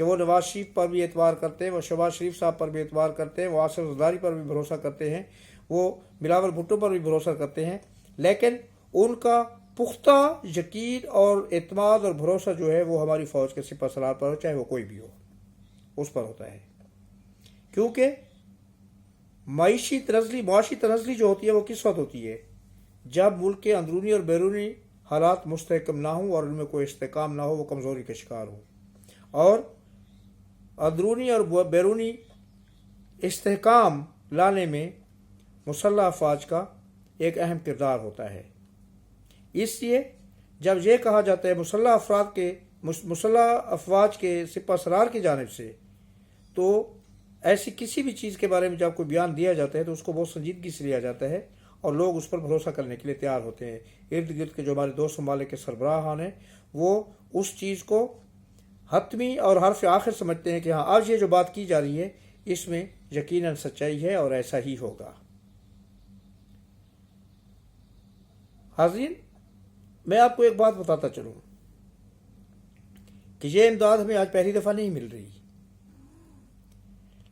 کہ وہ نواز شریف پر بھی اعتبار کرتے ہیں، وہ شہباز شریف صاحب پر بھی اعتبار کرتے ہیں، وہ آصف زرداری پر بھی بھروسہ کرتے ہیں، وہ بلاول بھٹو پر بھی بھروسہ کرتے ہیں، لیکن ان کا پختہ یقین اور اعتماد اور بھروسہ جو ہے وہ ہماری فوج کے سپہ سالار پر ہو، چاہے وہ کوئی بھی ہو، اس پر ہوتا ہے۔ کیونکہ معاشی تنزلی جو ہوتی ہے وہ کس وقت ہوتی ہے؟ جب ملک کے اندرونی اور بیرونی حالات مستحکم نہ ہوں اور ان میں کوئی استحکام نہ ہو، وہ کمزوری کا شکار ہو، اور اندرونی اور بیرونی استحکام لانے میں مسلح افواج کا ایک اہم کردار ہوتا ہے۔ اس لیے جب یہ کہا جاتا ہے مسلح افواج کے سپہ سالار کی جانب سے، تو ایسی کسی بھی چیز کے بارے میں جب کوئی بیان دیا جاتا ہے تو اس کو بہت سنجیدگی سے لیا جاتا ہے اور لوگ اس پر بھروسہ کرنے کے لیے تیار ہوتے ہیں۔ ارد گرد کے جو ہمارے دوست ممالک کے سربراہان ہیں وہ اس چیز کو حتمی اور حرف آخر سمجھتے ہیں کہ ہاں آج یہ جو بات کی جا رہی ہے اس میں یقیناً سچائی ہے اور ایسا ہی ہوگا۔ حاضرین، میں آپ کو ایک بات بتاتا چلوں کہ یہ امداد ہمیں آج پہلی دفعہ نہیں مل رہی،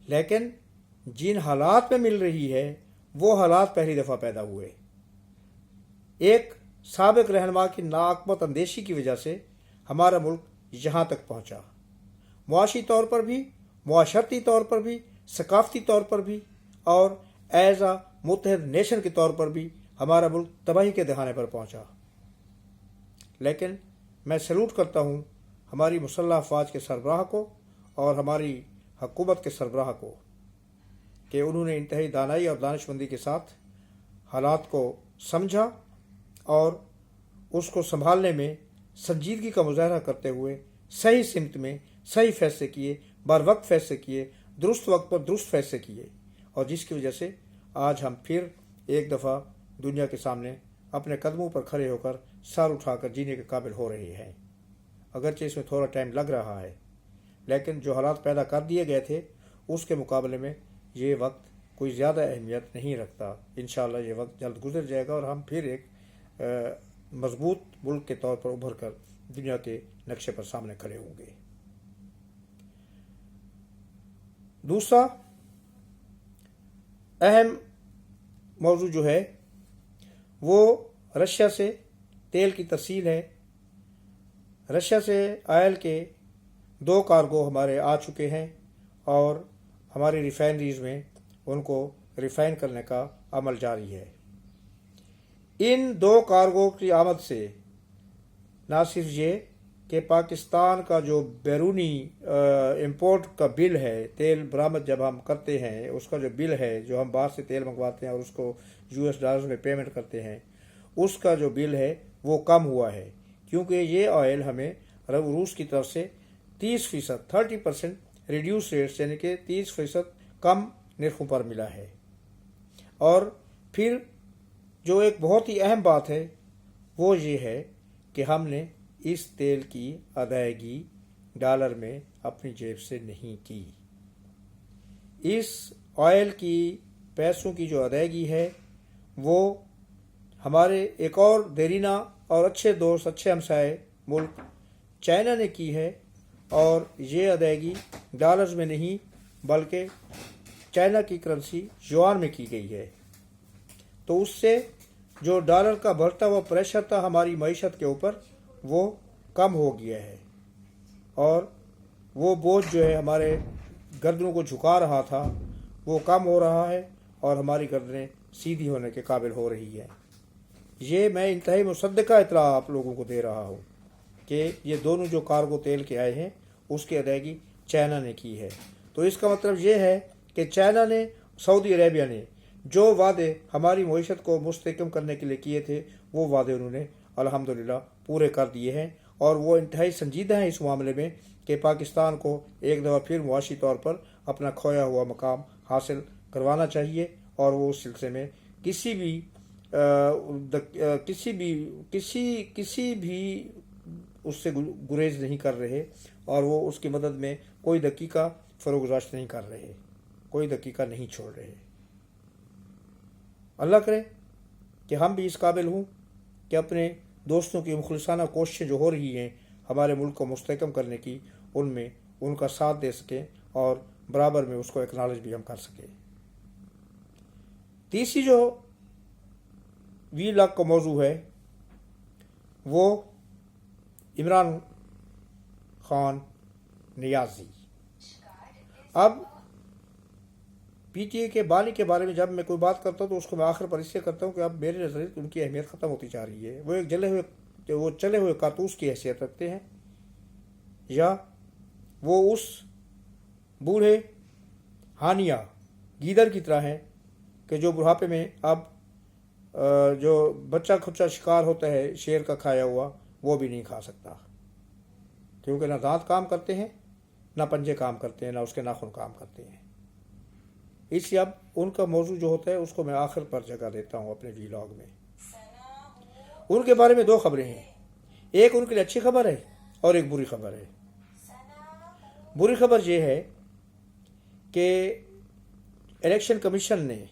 لیکن جن حالات میں مل رہی ہے وہ حالات پہلی دفعہ پیدا ہوئے۔ ایک سابق رہنما کی ناعقبت اندیشی کی وجہ سے ہمارا ملک یہاں تک پہنچا، معاشی طور پر بھی، معاشرتی طور پر بھی، ثقافتی طور پر بھی، اور ایز اے متحد نیشن کے طور پر بھی ہمارا ملک تباہی کے دہانے پر پہنچا۔ لیکن میں سلوٹ کرتا ہوں ہماری مسلح افواج کے سربراہ کو اور ہماری حکومت کے سربراہ کو کہ انہوں نے انتہائی دانائی اور دانشمندی کے ساتھ حالات کو سمجھا اور اس کو سنبھالنے میں سنجیدگی کا مظاہرہ کرتے ہوئے صحیح سمت میں صحیح فیصلے کیے، بر وقت فیصلے کیے، درست وقت پر درست فیصلے کیے، اور جس کی وجہ سے آج ہم پھر ایک دفعہ دنیا کے سامنے اپنے قدموں پر کھڑے ہو کر سر اٹھا کر جینے کے قابل ہو رہے ہیں۔ اگرچہ اس میں تھوڑا ٹائم لگ رہا ہے، لیکن جو حالات پیدا کر دیے گئے تھے اس کے مقابلے میں یہ وقت کوئی زیادہ اہمیت نہیں رکھتا۔ انشاءاللہ یہ وقت جلد گزر جائے گا اور ہم پھر ایک مضبوط ملک کے طور پر ابھر کر دنیا کے نقشے پر سامنے کھڑے ہوں گے۔ دوسرا اہم موضوع جو ہے وہ رشیا سے تیل کی ترسیل ہے۔ رشیا سے آئل کے 2 کارگو ہمارے آ چکے ہیں اور ہماری ریفائنریز میں ان کو ریفائن کرنے کا عمل جاری ہے۔ ان 2 کارگو کی آمد سے نہ صرف یہ کہ پاکستان کا جو بیرونی امپورٹ کا بل ہے، تیل برآمد جب ہم کرتے ہیں اس کا جو بل ہے، جو ہم باہر سے تیل منگواتے ہیں اور اس کو $US میں پیمنٹ کرتے ہیں، اس کا جو بل ہے وہ کم ہوا ہے، کیونکہ یہ آئل ہمیں روس کی طرف سے 30% ریڈیوس ریٹس یعنی کہ 30% کم نرخوں پر ملا ہے۔ اور پھر جو ایک بہت ہی اہم بات ہے وہ یہ ہے کہ ہم نے اس تیل کی ادائیگی ڈالر میں اپنی جیب سے نہیں کی۔ اس آئل کی پیسوں کی جو ادائیگی ہے وہ ہمارے ایک اور دیرینہ اور اچھے دوست، اچھے ہمسائے ملک چائنا نے کی ہے، اور یہ ادائیگی ڈالرز میں نہیں بلکہ چائنا کی کرنسی یوان میں کی گئی ہے۔ تو اس سے جو ڈالر کا بڑھتا ہوا پریشر تھا ہماری معیشت کے اوپر وہ کم ہو گیا ہے، اور وہ بوجھ جو ہے ہمارے گردنوں کو جھکا رہا تھا وہ کم ہو رہا ہے اور ہماری گردنیں سیدھی ہونے کے قابل ہو رہی ہیں۔ یہ میں انتہائی مصدقہ اطلاع آپ لوگوں کو دے رہا ہوں کہ یہ دونوں جو کارگو تیل کے آئے ہیں اس کی ادائیگی چائنا نے کی ہے۔ تو اس کا مطلب یہ ہے کہ چائنا نے، سعودی عربیہ نے جو وعدے ہماری معیشت کو مستحکم کرنے کے لیے کیے تھے وہ وعدے انہوں نے الحمدللہ پورے کر دیے ہیں، اور وہ انتہائی سنجیدہ ہیں اس معاملے میں کہ پاکستان کو ایک دفعہ پھر معاشی طور پر اپنا کھویا ہوا مقام حاصل کروانا چاہیے، اور وہ اس سلسلے میں کسی بھی اس سے گریز نہیں کر رہے، اور وہ اس کی مدد میں کوئی دقیقہ فروگزاشت نہیں کر رہے، کوئی دقیقہ نہیں چھوڑ رہے۔ اللہ کرے کہ ہم بھی اس قابل ہوں کہ اپنے دوستوں کی مخلصانہ کوششیں جو ہو رہی ہیں ہمارے ملک کو مستحکم کرنے کی، ان میں ان کا ساتھ دے سکیں اور برابر میں اس کو ایکنالج بھی ہم کر سکیں۔ تیسری جو وی لاگ کا موضوع ہے وہ عمران خان نیازی۔ اب پی ٹی اے کے بانی کے بارے میں جب میں کوئی بات کرتا ہوں تو اس کو میں آخر پر اس سے کرتا ہوں کہ اب میرے نظریے ان کی اہمیت ختم ہوتی جا رہی ہے۔ وہ ایک چلے ہوئے کارتوس کی حیثیت رکھتے ہیں، یا وہ اس بوڑھے ہانیہ گیدڑ کی طرح ہیں کہ جو بڑھاپے میں اب جو بچہ کھچا شکار ہوتا ہے شیر کا کھایا ہوا وہ بھی نہیں کھا سکتا، کیونکہ نہ دانت کام کرتے ہیں، نہ پنجے کام کرتے ہیں، نہ اس کے ناخن کام کرتے ہیں۔ اس لیے اب ان کا موضوع جو ہوتا ہے اس کو میں آخر پر جگہ دیتا ہوں اپنے ویلاگ میں۔ ان کے بارے میں دو خبریں ہیں، ایک ان کے لیے اچھی خبر ہے اور ایک بری خبر ہے۔ بری خبر یہ ہے کہ الیکشن کمیشن نے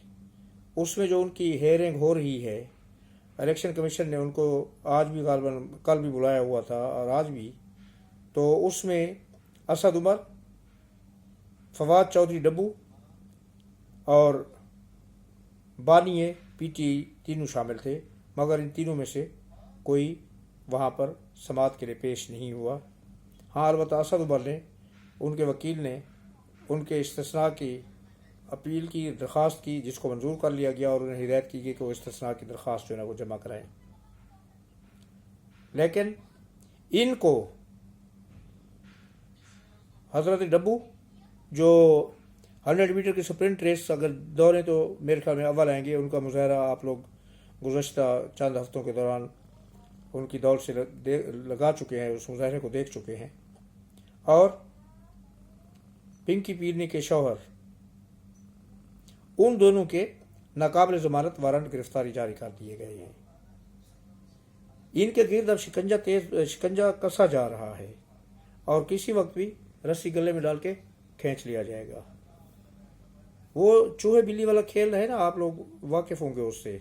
اس میں جو ان کی ہیئرنگ ہو رہی ہے، الیکشن کمیشن نے ان کو آج بھی غالباً کل بھی بلایا ہوا تھا اور آج بھی، تو اس میں اسد عمر، فواد چودھری ڈبو اور بانی پی ٹی تینوں شامل تھے، مگر ان تینوں میں سے کوئی وہاں پر سماعت کے لیے پیش نہیں ہوا۔ ہاں البتہ اسد عمر نے، ان کے وکیل نے ان کے استثناء کی اپیل کی، درخواست کی، جس کو منظور کر لیا گیا اور انہیں ہدایت کی گئی کہ وہ استثناء کی درخواست جو ہے وہ جمع کرائیں۔ لیکن ان کو حضرت ڈبو جو 100 میٹر کی سپرنٹ ریس اگر دوڑیں تو میرے خیال میں اول آئیں گے، ان کا مظاہرہ آپ لوگ گزشتہ چند ہفتوں کے دوران ان کی دوڑ سے لگا چکے ہیں، اس مظاہرے کو دیکھ چکے ہیں۔ اور پنکی پیرنی کے شوہر، ان دونوں کے ناقابل ضمانت وارنٹ گرفتاری جاری کر دیے گئے ہیں۔ ان کے گرد اب شکنجہ کسا جا رہا ہے اور کسی وقت بھی رسی گلے میں ڈال کے کھینچ لیا جائے گا۔ وہ چوہے بلی والا کھیل ہے نا، آپ لوگ واقف ہوں گے اس سے،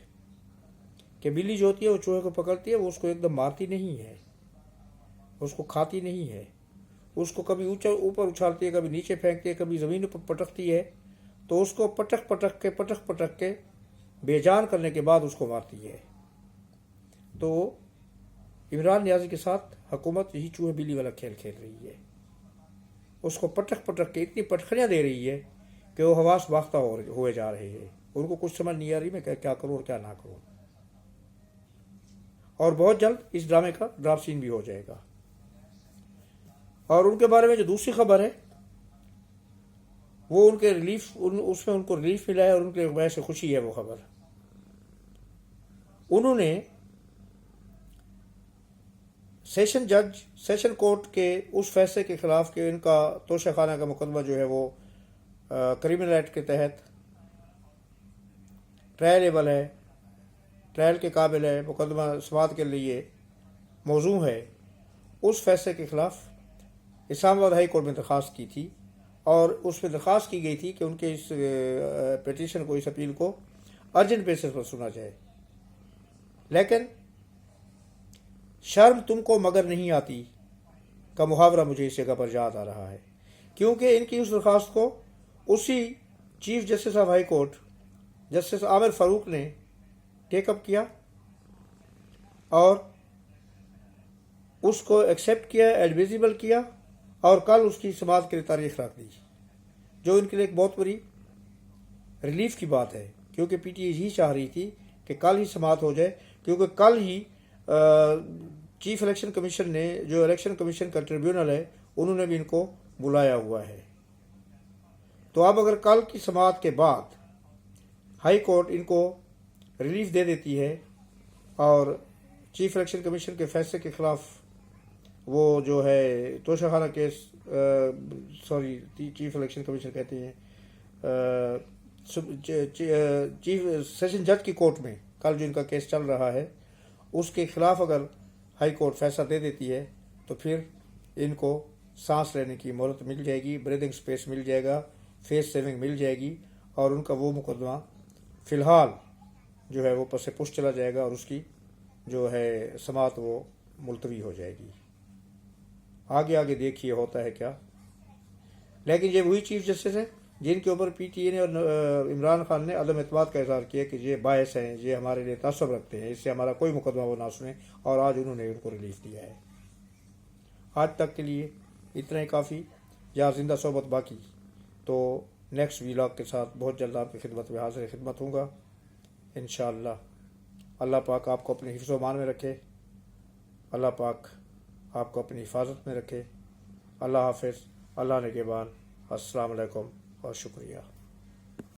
کہ بلی جو ہوتی ہے وہ چوہے کو پکڑتی ہے، وہ اس کو ایک دم مارتی نہیں ہے، اس کو کھاتی نہیں ہے، اس کو کبھی اوپر اچھالتی ہے، کبھی نیچے پھینکتی ہے، کبھی زمین پر پٹکتی ہے، تو اس کو پٹک پٹک کے بے جان کرنے کے بعد اس کو مارتی ہے۔ تو عمران نیازی کے ساتھ حکومت یہی چوہے بلی والا کھیل کھیل رہی ہے، اس کو پٹک کے اتنی پٹخنیاں دے رہی ہے کہ وہ حواس باختہ ہوئے جا رہے ہیں، ان کو کچھ سمجھ نہیں آ رہی میں کیا کروں اور کیا نہ کروں۔ اور بہت جلد اس ڈرامے کا ڈراپ سین بھی ہو جائے گا۔ اور ان کے بارے میں جو دوسری خبر ہے وہ ان کے اس میں ان کو ریلیف ملا ہے اور ان کے وجہ سے خوشی ہے۔ وہ خبر، انہوں نے سیشن کورٹ کے اس فیصلے کے خلاف کہ ان کا توشہ خانہ کا مقدمہ جو ہے وہ کریمنل ایکٹ کے تحت ٹرائلیبل ہے، ٹرائل کے قابل ہے، مقدمہ سماعت کے لیے موزوں ہے، اس فیصلے کے خلاف اسلام آباد ہائی کورٹ میں درخواست کی تھی، اور اس میں درخواست کی گئی تھی کہ ان کے اس پیٹیشن کو، اس اپیل کو ارجنٹ بیسس پر سنا جائے۔ لیکن شرم تم کو مگر نہیں آتی کا محاورہ مجھے اس جگہ پر یاد آ رہا ہے، کیونکہ ان کی اس درخواست کو اسی chief justice of high court justice Aamir Farooq نے ٹیک اپ کیا اور اس کو ایکسیپٹ کیا، ایڈمیزیبل کیا، اور کل اس کی سماعت کے لیے تاریخ رکھ دی، جو ان کے لیے ایک بہت بڑی ریلیف کی بات ہے، کیونکہ پی ٹی اے یہی چاہ رہی تھی کہ کل ہی سماعت ہو جائے، کیونکہ کل ہی چیف الیکشن کمیشن نے، جو الیکشن کمیشن کا ٹریبیونل ہے، انہوں نے بھی ان کو بلایا ہوا ہے۔ تو اب اگر کل کی سماعت کے بعد ہائی کورٹ ان کو ریلیف دے دیتی ہے اور چیف الیکشن کمیشن کے فیصلے کے خلاف وہ جو ہے توشہ خانہ کیس، چیف الیکشن کمیشن کہتے ہیں، چیف سیشن جج کی کورٹ میں کل جو ان کا کیس چل رہا ہے، اس کے خلاف اگر ہائی کورٹ فیصلہ دے دیتی ہے تو پھر ان کو سانس لینے کی مہلت مل جائے گی، بریدنگ سپیس مل جائے گا، فیس سیونگ مل جائے گی، اور ان کا وہ مقدمہ فی الحال جو ہے وہ پس پش چلا جائے گا اور اس کی جو ہے سماعت وہ ملتوی ہو جائے گی۔ آگے دیکھیے ہوتا ہے کیا۔ لیکن یہ وہی چیف جسٹس ہیں جن کے اوپر پی ٹی اے نے اور عمران خان نے عدم اعتماد کا اظہار کیا کہ یہ باعث ہیں، یہ ہمارے لیے تعصب رکھتے ہیں، اس سے ہمارا کوئی مقدمہ وہ نہ سنیں، اور آج انہوں نے ان کو ریلیف دیا ہے۔ آج تک کے لیے اتنا ہی کافی، یا زندہ صحبت باقی، تو نیکسٹ ویلاگ کے ساتھ بہت جلد آپ کی خدمت میں حاضر خدمت ہوں گا انشاءاللہ۔ اللہ پاک آپ کو اپنے حفظ و امان میں رکھے، اللہ پاک آپ کو اپنی حفاظت میں رکھے۔ اللہ حافظ، اللہ نگہبان، السلام علیکم اور شکریہ۔